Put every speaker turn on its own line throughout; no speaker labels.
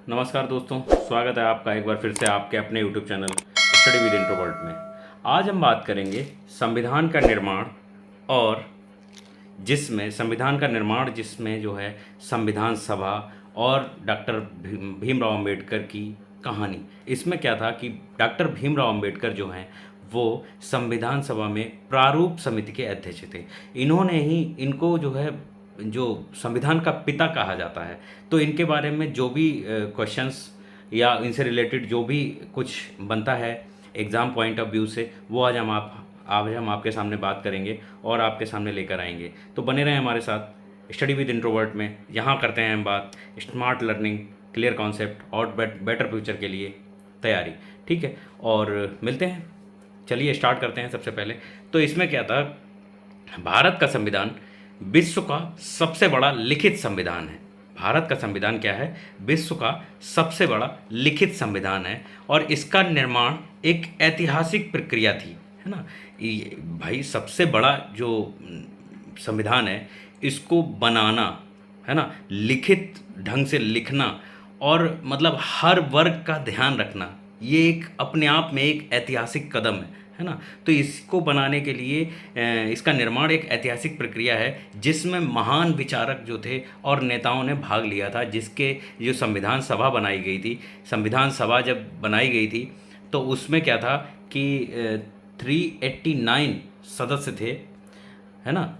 नमस्कार दोस्तों, स्वागत है आपका एक बार फिर से आपके अपने YouTube channel study with introvert में। आज हम बात करेंगे संविधान का निर्माण और जिसमें जो है संविधान सभा और डॉक्टर भीमराव अंबेडकर की कहानी। इसमें क्या था कि डॉक्टर भीमराव अंबेडकर जो हैं वो संविधान सभा में प्रारूप समिति के अध्यक्ष थे। इन्होंने ही इनको जो है जो संविधान का पिता कहा जाता है। तो इनके बारे में जो भी क्वेश्चंस या इनसे रिलेटेड जो भी कुछ बनता है एग्ज़ाम पॉइंट ऑफ व्यू से, वो आज हम आपके सामने बात करेंगे और आपके सामने लेकर आएंगे। तो बने रहें हमारे साथ स्टडी विद इंट्रोवर्ट में। यहाँ करते हैं हम बात स्मार्ट लर्निंग, क्लियर कॉन्सेप्ट और बेटर फ्यूचर के लिए तैयारी। ठीक है, और मिलते हैं। चलिए स्टार्ट करते हैं। सबसे पहले तो इसमें क्या था, भारत का संविधान विश्व का सबसे बड़ा लिखित संविधान है। भारत का संविधान क्या है? विश्व का सबसे बड़ा लिखित संविधान है और इसका निर्माण एक ऐतिहासिक प्रक्रिया थी, है ना। भाई सबसे बड़ा जो संविधान है, इसको बनाना, है ना, लिखित ढंग से लिखना और मतलब हर वर्ग का ध्यान रखना, ये एक अपने आप में एक ऐतिहासिक कदम है ना। तो इसको बनाने के लिए इसका निर्माण एक ऐतिहासिक प्रक्रिया है जिसमें महान विचारक जो थे और नेताओं ने भाग लिया था। जिसके जो संविधान सभा बनाई गई थी, संविधान सभा जब बनाई गई थी तो उसमें क्या था कि 389 सदस्य थे, है ना,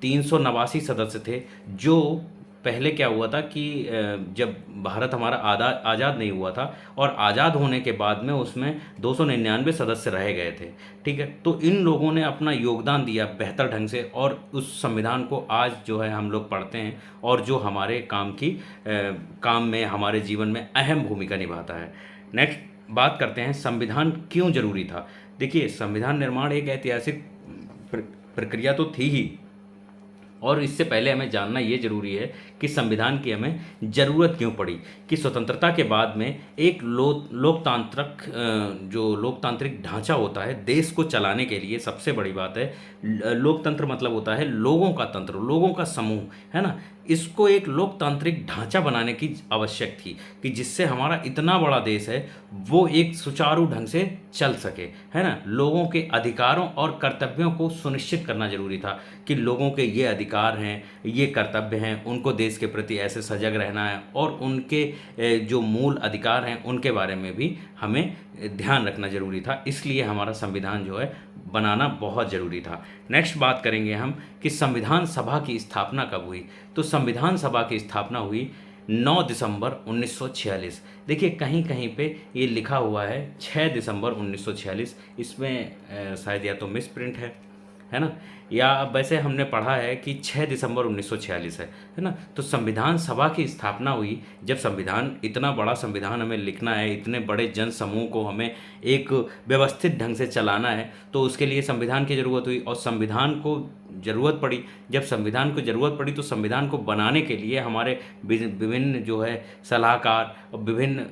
389 सदस्य थे। जो पहले क्या हुआ था कि जब भारत हमारा आज़ाद नहीं हुआ था और आज़ाद होने के बाद में उसमें 299 सदस्य रह गए थे। ठीक है, तो इन लोगों ने अपना योगदान दिया बेहतर ढंग से और उस संविधान को आज जो है हम लोग पढ़ते हैं और जो हमारे काम में, हमारे जीवन में अहम भूमिका निभाता है। नेक्स्ट बात करते हैं, संविधान क्यों जरूरी था। देखिए, संविधान निर्माण एक ऐतिहासिक प्रक्रिया तो थी ही, और इससे पहले हमें जानना ये जरूरी है कि संविधान की हमें ज़रूरत क्यों पड़ी। कि स्वतंत्रता के बाद में एक लोकतांत्रिक ढांचा होता है देश को चलाने के लिए। सबसे बड़ी बात है, लोकतंत्र मतलब होता है लोगों का तंत्र, लोगों का समूह, है ना। इसको एक लोकतांत्रिक ढांचा बनाने की आवश्यक थी कि जिससे हमारा इतना बड़ा देश है वो एक सुचारू ढंग से चल सके, है ना। लोगों के अधिकारों और कर्तव्यों को सुनिश्चित करना जरूरी था कि लोगों के ये अधिकार हैं, ये कर्तव्य हैं, उनको देश के प्रति ऐसे सजग रहना है और उनके जो मूल अधिकार हैं उनके बारे में भी हमें ध्यान रखना जरूरी था। इसलिए हमारा संविधान जो है बनाना बहुत ज़रूरी था। नेक्स्ट बात करेंगे हम कि संविधान सभा की स्थापना कब हुई। तो संविधान सभा की स्थापना हुई 9 दिसंबर 1946। देखिए, कहीं कहीं पे ये लिखा हुआ है 6 दिसंबर 1946। इसमें शायद या तो मिस प्रिंट है ना, या वैसे हमने पढ़ा है कि 6 दिसंबर 1946 है ना। तो संविधान सभा की स्थापना हुई जब संविधान, इतना बड़ा संविधान हमें लिखना है, इतने बड़े जन समूह को हमें एक व्यवस्थित ढंग से चलाना है, तो उसके लिए संविधान की ज़रूरत हुई। और संविधान को ज़रूरत पड़ी, जब संविधान को ज़रूरत पड़ी तो संविधान को बनाने के लिए हमारे विभिन्न जो है सलाहकार और विभिन्न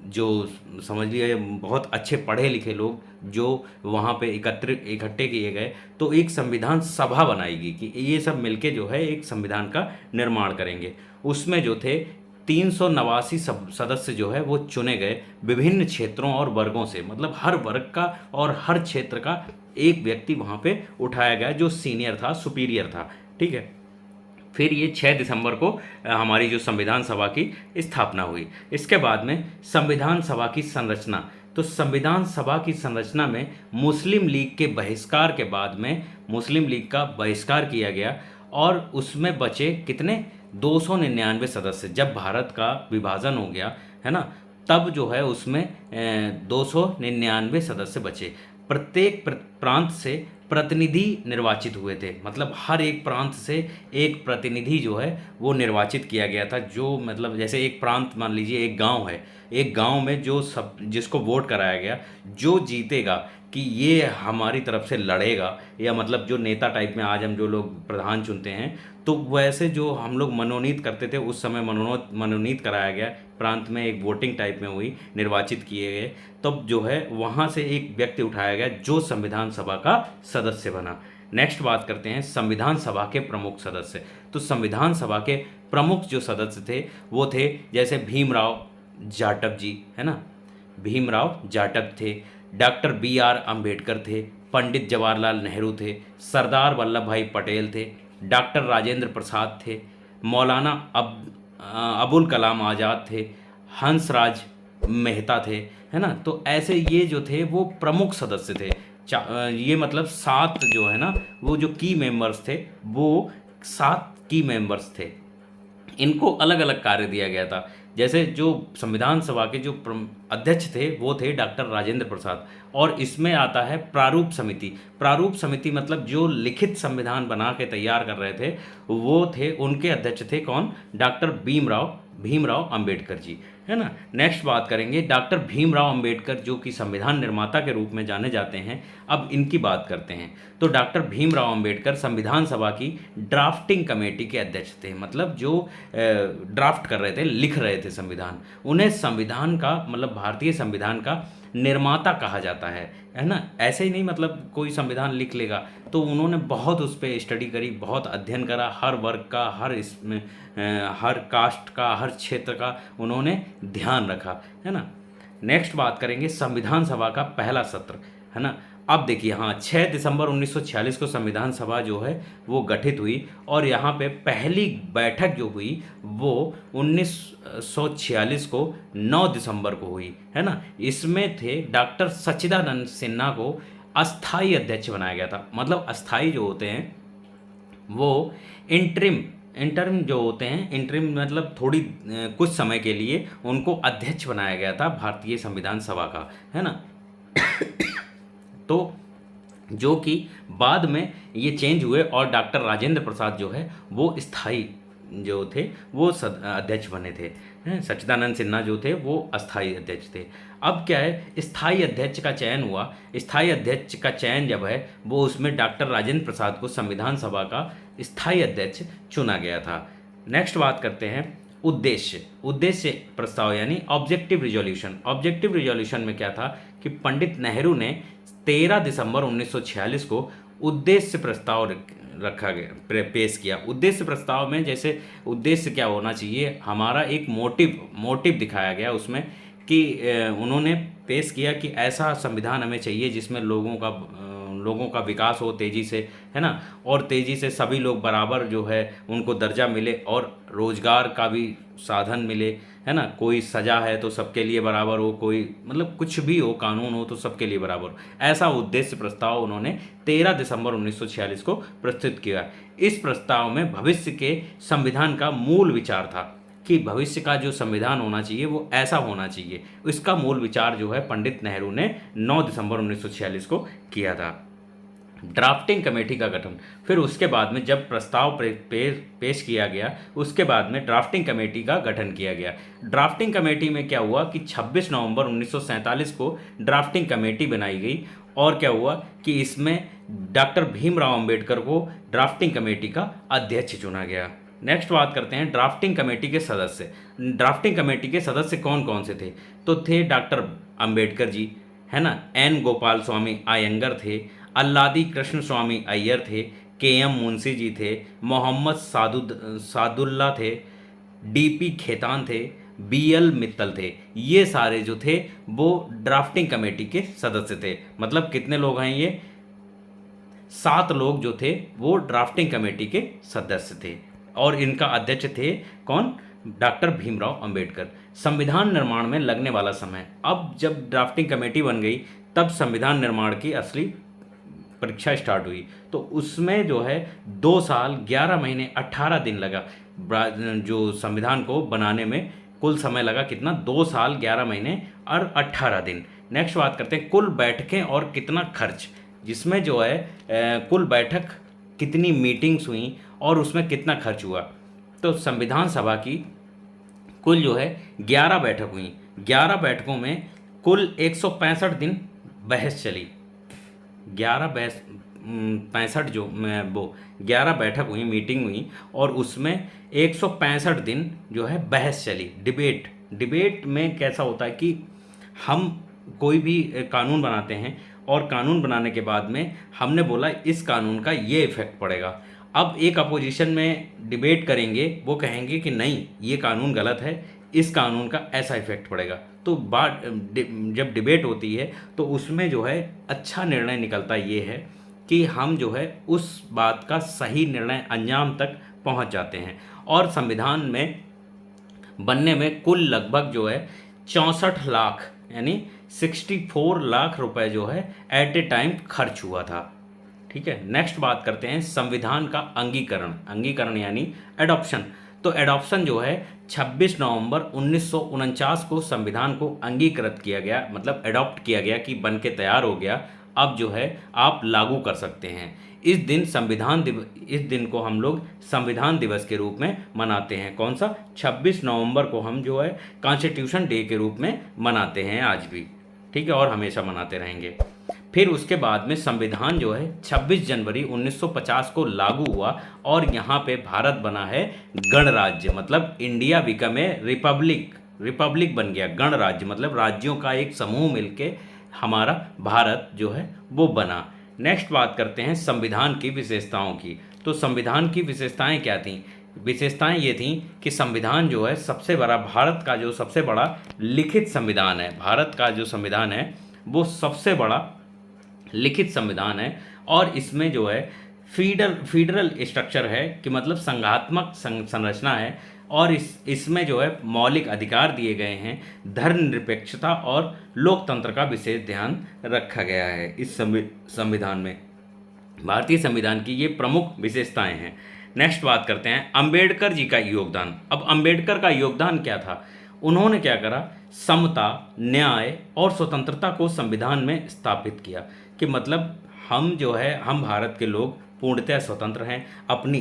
जो समझ लिए बहुत अच्छे पढ़े लिखे लोग जो वहाँ पे इकट्ठे किए गए, तो एक संविधान सभा बनाएगी कि ये सब मिलके जो है एक संविधान का निर्माण करेंगे। उसमें जो थे 389 सदस्य जो है वो चुने गए विभिन्न क्षेत्रों और वर्गों से। मतलब हर वर्ग का और हर क्षेत्र का एक व्यक्ति वहाँ पे उठाया गया जो सीनियर था, सुपीरियर था। ठीक है, फिर ये 6 दिसंबर को हमारी जो संविधान सभा की स्थापना हुई। इसके बाद में संविधान सभा की संरचना। तो संविधान सभा की संरचना में मुस्लिम लीग के बहिष्कार के बाद में मुस्लिम लीग का बहिष्कार किया गया और उसमें बचे कितने, 299 सदस्य। जब भारत का विभाजन हो गया, है ना, तब जो है उसमें 299 सदस्य बचे। प्रत्येक प्रांत से प्रतिनिधि निर्वाचित हुए थे। मतलब हर एक प्रांत से एक प्रतिनिधि जो है वो निर्वाचित किया गया था। जो मतलब जैसे एक प्रांत मान लीजिए एक गांव है, एक गांव में जिसको वोट कराया गया, जो जीतेगा कि ये हमारी तरफ से लड़ेगा, या मतलब जो नेता टाइप में आज हम जो लोग प्रधान चुनते हैं, तो वैसे जो हम लोग मनोनीत करते थे उस समय मनोनीत कराया गया, प्रांत में एक वोटिंग टाइप में हुई, निर्वाचित किए गए, तब जो है वहाँ से एक व्यक्ति उठाया गया जो संविधान सभा का सदस्य बना। नेक्स्ट बात करते हैं संविधान सभा के प्रमुख सदस्य। तो संविधान सभा के प्रमुख जो सदस्य थे वो थे जैसे भीमराव जाटव जी, है ना, भीमराव जाटव थे, डॉक्टर बी आर अम्बेडकर थे, पंडित जवाहरलाल नेहरू थे, सरदार वल्लभ भाई पटेल थे, डॉक्टर राजेंद्र प्रसाद थे, मौलाना अबुल कलाम आज़ाद थे, हंसराज मेहता थे, है ना। तो ऐसे ये जो थे वो प्रमुख सदस्य थे। ये मतलब 7 जो है ना वो जो की मेंबर्स थे वो 7 की मेंबर्स थे। इनको अलग अलग कार्य दिया गया था। जैसे जो संविधान सभा के जो अध्यक्ष थे वो थे डॉक्टर राजेंद्र प्रसाद, और इसमें आता है प्रारूप समिति। प्रारूप समिति मतलब जो लिखित संविधान बना के तैयार कर रहे थे वो थे, उनके अध्यक्ष थे कौन, डॉक्टर भीमराव अंबेडकर जी, है ना। नेक्स्ट बात करेंगे डॉक्टर भीमराव अंबेडकर जो कि संविधान निर्माता के रूप में जाने जाते हैं। अब इनकी बात करते हैं। तो डॉक्टर भीमराव अंबेडकर संविधान सभा की ड्राफ्टिंग कमेटी के अध्यक्ष थे, मतलब जो ड्राफ्ट कर रहे थे, लिख रहे थे संविधान। उन्हें संविधान का मतलब भारतीय संविधान का निर्माता कहा जाता है ना। ऐसे ही नहीं मतलब कोई संविधान लिख लेगा, तो उन्होंने बहुत उस पर स्टडी करी, बहुत अध्ययन करा, हर वर्ग का, हर इसमें हर कास्ट का, हर क्षेत्र का उन्होंने ध्यान रखा, है ना। नेक्स्ट बात करेंगे संविधान सभा का पहला सत्र, है ना। अब देखिए, हाँ, 6 दिसंबर 1946 को संविधान सभा जो है वो गठित हुई, और यहाँ पे पहली बैठक जो हुई वो 1946 को 9 दिसंबर को हुई, है ना। इसमें थे डॉक्टर सच्चिदानंद सिन्हा को अस्थाई अध्यक्ष बनाया गया था। मतलब अस्थाई जो होते हैं वो इंटर्म जो होते हैं, इंटरिम मतलब थोड़ी कुछ समय के लिए उनको अध्यक्ष बनाया गया था भारतीय संविधान सभा का, है ना। तो जो कि बाद में ये चेंज हुए और डॉक्टर राजेंद्र प्रसाद जो है वो स्थायी जो थे वो अध्यक्ष बने थे, सच्चिदानंद सिन्हा जो थे वो अस्थाई अध्यक्ष थे। अब क्या है, स्थायी अध्यक्ष का चयन हुआ। स्थायी अध्यक्ष का चयन जब है वो उसमें डॉक्टर राजेंद्र प्रसाद को संविधान सभा का स्थायी अध्यक्ष चुना गया था। नेक्स्ट बात करते हैं उद्देश्य प्रस्ताव यानी ऑब्जेक्टिव रिजोल्यूशन। ऑब्जेक्टिव रिजोल्यूशन में क्या था कि पंडित नेहरू ने 13 दिसंबर 1946 को उद्देश्य प्रस्ताव रखा गया, पेश किया। उद्देश्य प्रस्ताव में जैसे उद्देश्य क्या होना चाहिए, हमारा एक मोटिव दिखाया गया उसमें कि उन्होंने पेश किया कि ऐसा संविधान हमें चाहिए जिसमें लोगों का विकास हो तेज़ी से, है ना, और तेज़ी से सभी लोग बराबर जो है उनको दर्जा मिले और रोज़गार का भी साधन मिले, है ना। कोई सज़ा है तो सबके लिए बराबर हो, कोई मतलब कुछ भी हो, कानून हो तो सबके लिए बराबर हो। ऐसा उद्देश्य प्रस्ताव उन्होंने 13 दिसंबर 1946 को प्रस्तुत किया। इस प्रस्ताव में भविष्य के संविधान का मूल विचार था कि भविष्य का जो संविधान होना चाहिए वो ऐसा होना चाहिए। इसका मूल विचार जो है पंडित नेहरू ने 9 दिसंबर 1946 को किया था। ड्राफ्टिंग कमेटी का गठन, फिर उसके बाद में जब प्रस्ताव पेश किया गया उसके बाद में ड्राफ्टिंग कमेटी का गठन किया गया। ड्राफ्टिंग कमेटी में क्या हुआ कि 26 नवंबर 1947 को ड्राफ्टिंग कमेटी बनाई गई, और क्या हुआ कि इसमें डॉक्टर भीमराव अंबेडकर को ड्राफ्टिंग कमेटी का अध्यक्ष चुना गया। नेक्स्ट बात करते हैं ड्राफ्टिंग कमेटी के सदस्य। ड्राफ्टिंग कमेटी के सदस्य कौन कौन से थे, तो थे डॉक्टर अंबेडकर जी, है ना, एन गोपाल स्वामी अयंगर थे, अल्लादी कृष्ण स्वामी अय्यर थे, के एम मुंशी जी थे, मोहम्मद सादुल्ला थे, डीपी खेतान थे, बीएल मित्तल थे। ये सारे जो थे वो ड्राफ्टिंग कमेटी के सदस्य थे। मतलब कितने लोग हैं ये, 7 लोग जो थे वो ड्राफ्टिंग कमेटी के सदस्य थे, और इनका अध्यक्ष थे कौन, डॉक्टर भीमराव अंबेडकर। संविधान निर्माण में लगने वाला समय, अब जब ड्राफ्टिंग कमेटी बन गई तब संविधान निर्माण की असली परीक्षा स्टार्ट हुई। तो उसमें जो है 2 साल 11 महीने 18 दिन लगा। जो संविधान को बनाने में कुल समय लगा कितना, 2 साल 11 महीने और 18 दिन। नेक्स्ट बात करते हैं कुल बैठकें और कितना खर्च, जिसमें जो है कुल बैठक कितनी मीटिंग्स हुई और उसमें कितना खर्च हुआ। तो संविधान सभा की कुल जो है 11 बैठक हुई। 11 बैठकों में कुल 165 दिन बहस चली। 65 जो वो 11 बैठक हुई, मीटिंग हुई, और उसमें 165 दिन जो है बहस चली, डिबेट में कैसा होता है कि हम कोई भी कानून बनाते हैं और कानून बनाने के बाद में हमने बोला इस कानून का ये इफेक्ट पड़ेगा। अब एक अपोजिशन में डिबेट करेंगे, वो कहेंगे कि नहीं ये कानून गलत है, इस कानून का ऐसा इफेक्ट पड़ेगा। तो जब डिबेट होती है तो उसमें जो है अच्छा निर्णय निकलता ये है कि हम जो है उस बात का सही निर्णय अंजाम तक पहुंच जाते हैं। और संविधान में बनने में कुल लगभग जो है 64 लाख यानी 64 लाख रुपए जो है एट ए टाइम खर्च हुआ था। ठीक है, नेक्स्ट बात करते हैं संविधान का अंगीकरण। अंगीकरण यानी एडॉप्शन। तो एडॉप्शन जो है 26 नवंबर 1949 को संविधान को अंगीकृत किया गया, मतलब एडॉप्ट किया गया कि बन के तैयार हो गया, अब जो है आप लागू कर सकते हैं। इस दिन को हम लोग संविधान दिवस के रूप में मनाते हैं। कौन सा? 26 नवंबर को हम जो है कॉन्स्टिट्यूशन डे के रूप में मनाते हैं आज भी। ठीक है, और हमेशा मनाते रहेंगे। फिर उसके बाद में संविधान जो है 26 जनवरी 1950 को लागू हुआ और यहाँ पे भारत बना है गणराज्य, मतलब India become a Republic. Republic बन गया, गणराज्य मतलब राज्यों का एक समूह मिलके हमारा भारत जो है वो बना। नेक्स्ट बात करते हैं संविधान की विशेषताओं की। तो संविधान की विशेषताएं क्या थीं? विशेषताएं ये थीं कि संविधान जो है सबसे बड़ा, भारत का जो सबसे बड़ा लिखित संविधान है, भारत का जो संविधान है वो सबसे बड़ा लिखित संविधान है। और इसमें जो है फीडरल स्ट्रक्चर है कि मतलब संघात्मक संरचना है। और इसमें जो है मौलिक अधिकार दिए गए हैं, धर्मनिरपेक्षता और लोकतंत्र का विशेष ध्यान रखा गया है इस संविधान में। भारतीय संविधान की ये प्रमुख विशेषताएं हैं। नेक्स्ट बात करते हैं अंबेडकर जी का योगदान। अब अंबेडकर का योगदान क्या था? उन्होंने क्या करा? समता, न्याय और स्वतंत्रता को संविधान में स्थापित किया कि मतलब हम जो है, हम भारत के लोग पूर्णतः स्वतंत्र हैं अपनी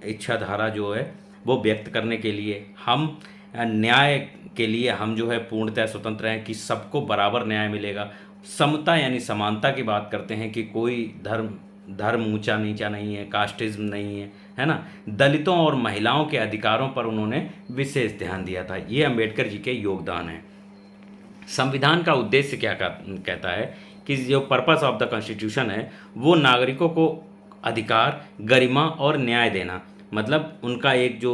इच्छा धारा जो है वो व्यक्त करने के लिए। हम न्याय के लिए हम जो है पूर्णतः स्वतंत्र हैं कि सबको बराबर न्याय मिलेगा। समता यानी समानता की बात करते हैं कि कोई धर्म ऊंचा नीचा नहीं है, कास्टिज्म नहीं है ना। दलितों और महिलाओं के अधिकारों पर उन्होंने विशेष ध्यान दिया था। ये अंबेडकर जी के योगदान है। संविधान का उद्देश्य क्या कहता है कि जो पर्पस ऑफ द कॉन्स्टिट्यूशन है वो नागरिकों को अधिकार, गरिमा और न्याय देना, मतलब उनका एक जो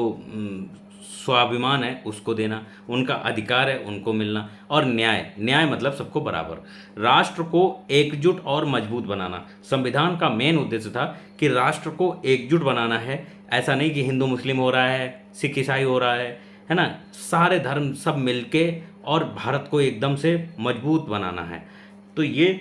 स्वाभिमान है उसको देना, उनका अधिकार है उनको मिलना, और न्याय मतलब सबको बराबर। राष्ट्र को एकजुट और मजबूत बनाना। संविधान का मेन उद्देश्य था कि राष्ट्र को एकजुट बनाना है। ऐसा नहीं कि हिंदू मुस्लिम हो रहा है, सिख ईसाई हो रहा है ना, सारे धर्म सब मिलके और भारत को एकदम से मजबूत बनाना है। तो ये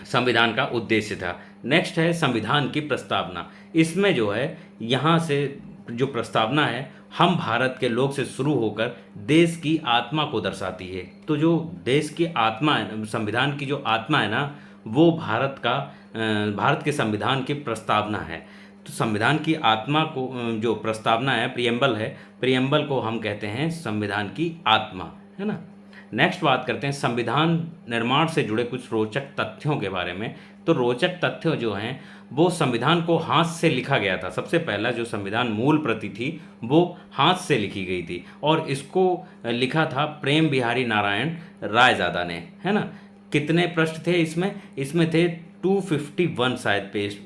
संविधान का उद्देश्य था। नेक्स्ट है संविधान की प्रस्तावना। इसमें जो है यहाँ से जो प्रस्तावना है हम भारत के लोग से शुरू होकर देश की आत्मा को दर्शाती है। तो जो देश की आत्मा है, संविधान की जो आत्मा है ना, वो भारत के संविधान की प्रस्तावना है। तो संविधान की आत्मा को जो प्रस्तावना है, प्रियम्बल को हम कहते हैं संविधान की आत्मा, है ना। नेक्स्ट बात करते हैं संविधान निर्माण से जुड़े कुछ रोचक तथ्यों के बारे में। तो रोचक तथ्य जो हैं वो संविधान को हाथ से लिखा गया था। सबसे पहला जो संविधान मूल प्रति थी वो हाथ से लिखी गई थी और इसको लिखा था प्रेम बिहारी नारायण रायजादा ने, है ना। कितने पृष्ठ थे इसमें? इसमें थे 251 शायद पेज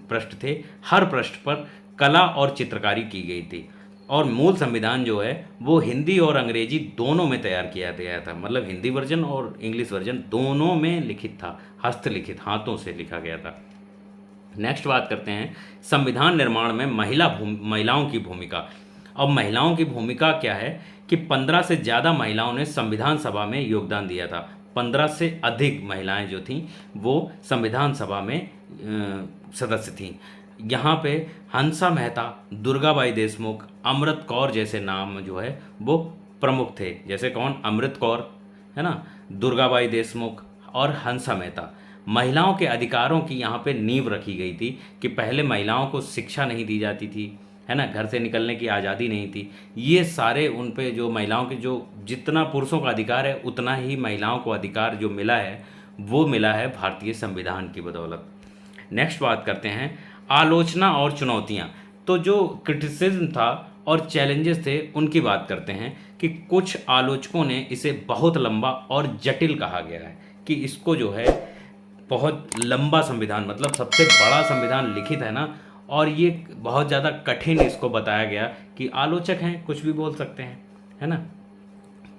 पृष्ठ थे। हर पृष्ठ पर कला और चित्रकारी की गई थी। और मूल संविधान जो है वो हिंदी और अंग्रेजी दोनों में तैयार किया गया था, मतलब हिंदी वर्जन और इंग्लिश वर्जन दोनों में लिखित था, हस्तलिखित, हाथों से लिखा गया था। नेक्स्ट बात करते हैं संविधान निर्माण में महिलाओं की भूमिका। अब महिलाओं की भूमिका क्या है कि 15 से ज़्यादा महिलाओं ने संविधान सभा में योगदान दिया था। 15 से अधिक महिलाएं जो थीं वो संविधान सभा में सदस्य थीं। यहाँ पे हंसा मेहता, दुर्गाबाई देशमुख, अमृत कौर जैसे नाम जो है वो प्रमुख थे। जैसे कौन? अमृत कौर, है ना, दुर्गाबाई देशमुख और हंसा मेहता। महिलाओं के अधिकारों की यहाँ पे नींव रखी गई थी कि पहले महिलाओं को शिक्षा नहीं दी जाती थी, है ना, घर से निकलने की आज़ादी नहीं थी। ये सारे उन पे जो महिलाओं के जो जितना पुरुषों का अधिकार है उतना ही महिलाओं को अधिकार जो मिला है वो मिला है भारतीय संविधान की बदौलत। नेक्स्ट बात करते हैं आलोचना और चुनौतियाँ। तो जो क्रिटिसिज्म था और चैलेंजेस थे उनकी बात करते हैं कि कुछ आलोचकों ने इसे बहुत लंबा और जटिल कहा गया है कि इसको जो है बहुत लंबा संविधान, मतलब सबसे बड़ा संविधान लिखित है ना, और ये बहुत ज़्यादा कठिन इसको बताया गया कि आलोचक हैं कुछ भी बोल सकते हैं, है ना।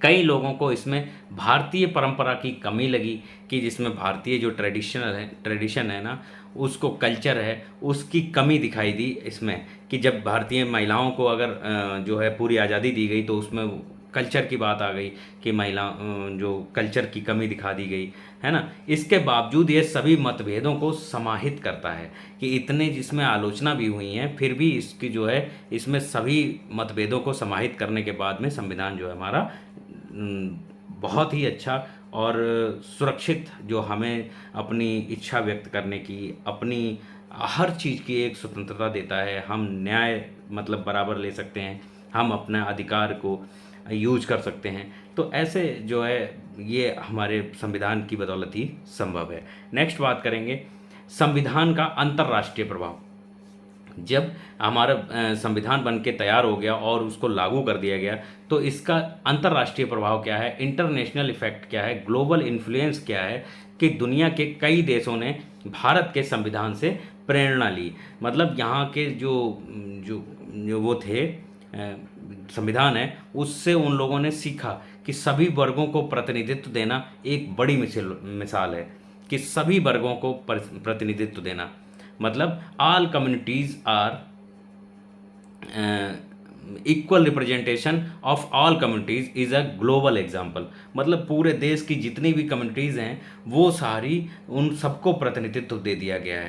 कई लोगों को इसमें भारतीय परंपरा की कमी लगी, कि जिसमें भारतीय जो ट्रेडिशन है ना, उसको कल्चर है, उसकी कमी दिखाई दी इसमें, कि जब भारतीय महिलाओं को अगर जो है पूरी आज़ादी दी गई तो उसमें कल्चर की बात आ गई, कि जो कल्चर की कमी दिखा दी गई, है ना। इसके बावजूद ये सभी मतभेदों को समाहित करता है, कि इतने जिसमें आलोचना भी हुई हैं फिर भी इसकी जो है इसमें सभी मतभेदों को समाहित करने के बाद में संविधान जो है हमारा बहुत ही अच्छा और सुरक्षित, जो हमें अपनी इच्छा व्यक्त करने की, अपनी हर चीज़ की एक स्वतंत्रता देता है। हम न्याय मतलब बराबर ले सकते हैं, हम अपने अधिकार को यूज कर सकते हैं। तो ऐसे जो है ये हमारे संविधान की बदौलत ही संभव है। नेक्स्ट बात करेंगे संविधान का अंतर्राष्ट्रीय प्रभाव। जब हमारा संविधान बन के तैयार हो गया और उसको लागू कर दिया गया, तो इसका अंतर्राष्ट्रीय प्रभाव क्या है, इंटरनेशनल इफेक्ट क्या है, ग्लोबल इन्फ्लुएंस क्या है, कि दुनिया के कई देशों ने भारत के संविधान से प्रेरणा ली। मतलब यहाँ के जो जो जो वो थे संविधान है, उससे उन लोगों ने सीखा कि सभी वर्गों को प्रतिनिधित्व देना एक बड़ी मिसाल है, कि सभी वर्गों को प्रतिनिधित्व देना, मतलब all communities are equal representation of all communities is a global example. मतलब पूरे देश की जितनी भी कम्युनिटीज़ हैं वो सारी, उन सबको प्रतिनिधित्व दे दिया गया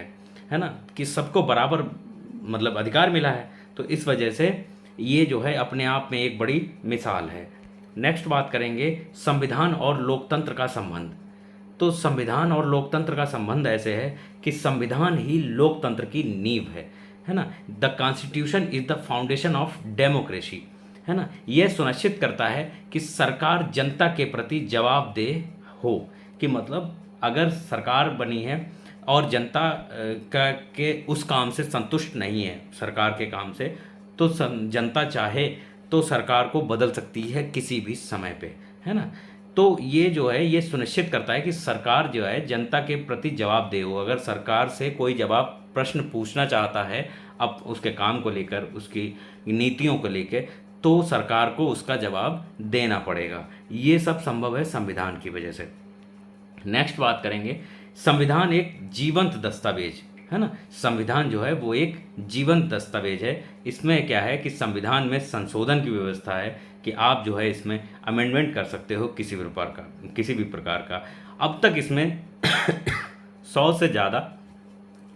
है ना, कि सबको बराबर मतलब अधिकार मिला है। तो इस वजह से ये जो है अपने आप में एक बड़ी मिसाल है। नेक्स्ट बात करेंगे संविधान और लोकतंत्र का संबंध। तो संविधान और लोकतंत्र का संबंध ऐसे है कि संविधान ही लोकतंत्र की नींव है ना। The constitution is the foundation of democracy, है ना। यह सुनिश्चित करता है कि सरकार जनता के प्रति जवाबदेह हो, कि मतलब अगर सरकार बनी है और जनता के उस काम से संतुष्ट नहीं है, सरकार के काम से, तो जनता चाहे तो सरकार को बदल सकती है किसी भी समय पे, है ना। तो ये जो है ये सुनिश्चित करता है कि सरकार जो है जनता के प्रति जवाबदेह हो। अगर सरकार से कोई जवाब प्रश्न पूछना चाहता है अब उसके काम को लेकर, उसकी नीतियों को लेकर, तो सरकार को उसका जवाब देना पड़ेगा। ये सब संभव है संविधान की वजह से। नेक्स्ट बात करेंगे संविधान एक जीवंत दस्तावेज, है ना। संविधान जो है वो एक जीवंत दस्तावेज है। इसमें क्या है कि संविधान में संशोधन की व्यवस्था है, कि आप जो है इसमें अमेंडमेंट कर सकते हो किसी भी प्रकार का। अब तक इसमें 100 से ज़्यादा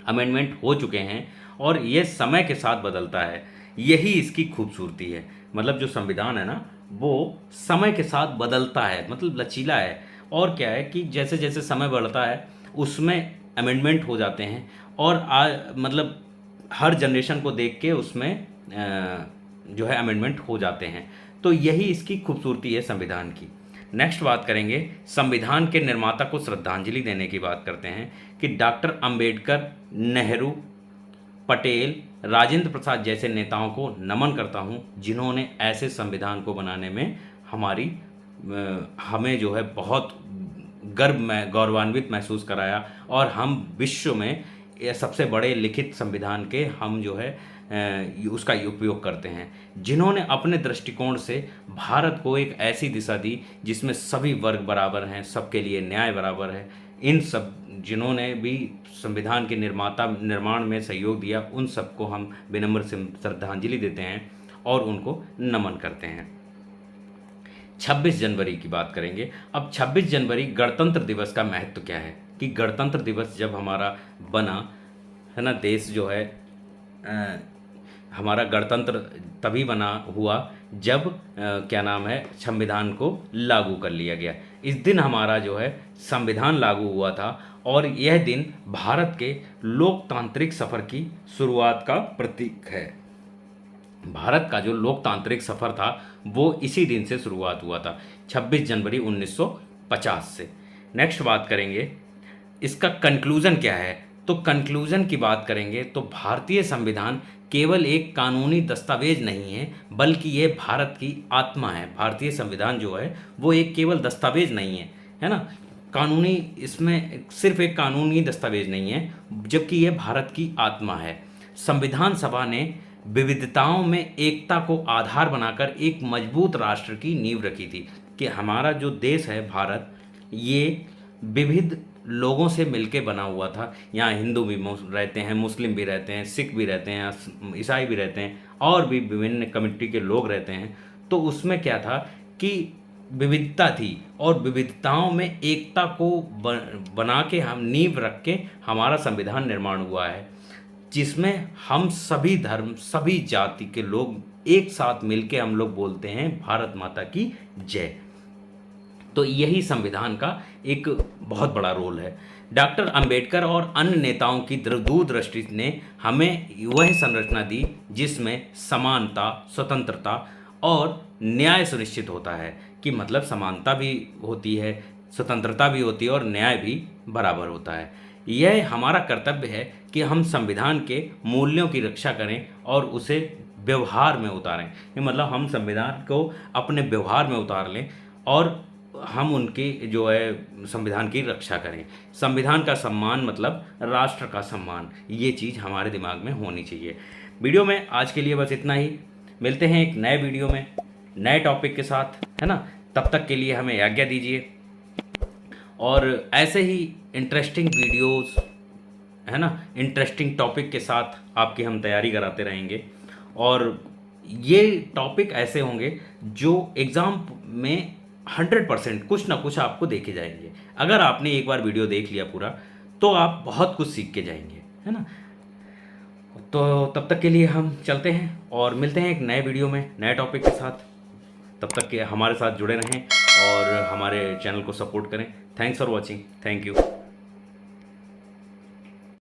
अमेंडमेंट हो चुके हैं और ये समय के साथ बदलता है। यही इसकी खूबसूरती है। मतलब जो संविधान है ना वो समय के साथ बदलता है, मतलब लचीला है। और क्या है कि जैसे जैसे समय बढ़ता है उसमें अमेंडमेंट हो जाते हैं, और मतलब हर जनरेशन को देख के उसमें जो है अमेंडमेंट हो जाते हैं। तो यही इसकी खूबसूरती है संविधान की। नेक्स्ट बात करेंगे संविधान के निर्माता को श्रद्धांजलि देने की बात करते हैं, कि डॉक्टर अंबेडकर, नेहरू, पटेल, राजेंद्र प्रसाद जैसे नेताओं को नमन करता हूं, जिन्होंने ऐसे संविधान को बनाने में हमें जो है बहुत गौरवान्वित महसूस कराया, और हम विश्व में सबसे बड़े लिखित संविधान के हम जो है उसका उपयोग करते हैं, जिन्होंने अपने दृष्टिकोण से भारत को एक ऐसी दिशा दी जिसमें सभी वर्ग बराबर हैं, सबके लिए न्याय बराबर है। इन सब जिन्होंने भी संविधान के निर्माण में सहयोग दिया, उन सबको हम विनम्र से श्रद्धांजलि देते हैं और उनको नमन करते हैं। 26 जनवरी की बात करेंगे। अब 26 जनवरी गणतंत्र दिवस का महत्व क्या है, कि गणतंत्र दिवस जब हमारा बना है ना, देश जो है हमारा गणतंत्र तभी बना हुआ जब क्या नाम है संविधान को लागू कर लिया गया। इस दिन हमारा जो है संविधान लागू हुआ था, और यह दिन भारत के लोकतांत्रिक सफ़र की शुरुआत का प्रतीक है। भारत का जो लोकतांत्रिक सफ़र था वो इसी दिन से शुरुआत हुआ था, 26 जनवरी 1950 से। नेक्स्ट बात करेंगे इसका कंक्लूज़न क्या है। तो कंक्लूज़न की बात करेंगे तो भारतीय संविधान केवल एक कानूनी दस्तावेज नहीं है, बल्कि ये भारत की आत्मा है। भारतीय संविधान जो है वो एक केवल दस्तावेज नहीं है, है ना। कानूनी, इसमें सिर्फ एक कानूनी दस्तावेज नहीं है, जबकि यह भारत की आत्मा है। संविधान सभा ने विविधताओं में एकता को आधार बनाकर एक मजबूत राष्ट्र की नींव रखी थी कि हमारा जो देश है भारत, ये विविध लोगों से मिलके बना हुआ था। यहाँ हिंदू भी रहते हैं, मुस्लिम भी रहते हैं, सिख भी रहते हैं, ईसाई भी रहते हैं, और भी विभिन्न कम्युनिटी के लोग रहते हैं। तो उसमें क्या था कि विविधता थी, और विविधताओं में एकता को बना के हम नींव रख के हमारा संविधान निर्माण हुआ है, जिसमें हम सभी धर्म, सभी जाति के लोग एक साथ मिलके हम लोग बोलते हैं भारत माता की जय। तो यही संविधान का एक बहुत बड़ा रोल है। डॉक्टर अंबेडकर और अन्य नेताओं की दूरदृष्टि ने हमें वह संरचना दी जिसमें समानता, स्वतंत्रता और न्याय सुनिश्चित होता है, कि मतलब समानता भी होती है, स्वतंत्रता भी होती है और न्याय भी बराबर होता है। यह हमारा कर्तव्य है कि हम संविधान के मूल्यों की रक्षा करें और उसे व्यवहार में उतारें। ये मतलब हम संविधान को अपने व्यवहार में उतार लें और हम उनके जो है संविधान की रक्षा करें। संविधान का सम्मान मतलब राष्ट्र का सम्मान, ये चीज़ हमारे दिमाग में होनी चाहिए। वीडियो में आज के लिए बस इतना ही। मिलते हैं एक नए वीडियो में नए टॉपिक के साथ, है ना। तब तक के लिए हमें आज्ञा दीजिए, और ऐसे ही इंटरेस्टिंग वीडियोस, है ना, इंटरेस्टिंग टॉपिक के साथ आपकी हम तैयारी कराते रहेंगे। और ये टॉपिक ऐसे होंगे जो एग्ज़ाम में 100% कुछ ना कुछ आपको देखे जाएंगे। अगर आपने एक बार वीडियो देख लिया पूरा, तो आप बहुत कुछ सीख के जाएंगे, है ना। तो तब तक के लिए हम चलते हैं और मिलते हैं एक नए वीडियो में नए टॉपिक के साथ। तब तक के हमारे साथ जुड़े रहें और हमारे चैनल को सपोर्ट करें। Thanks for watching. Thank you.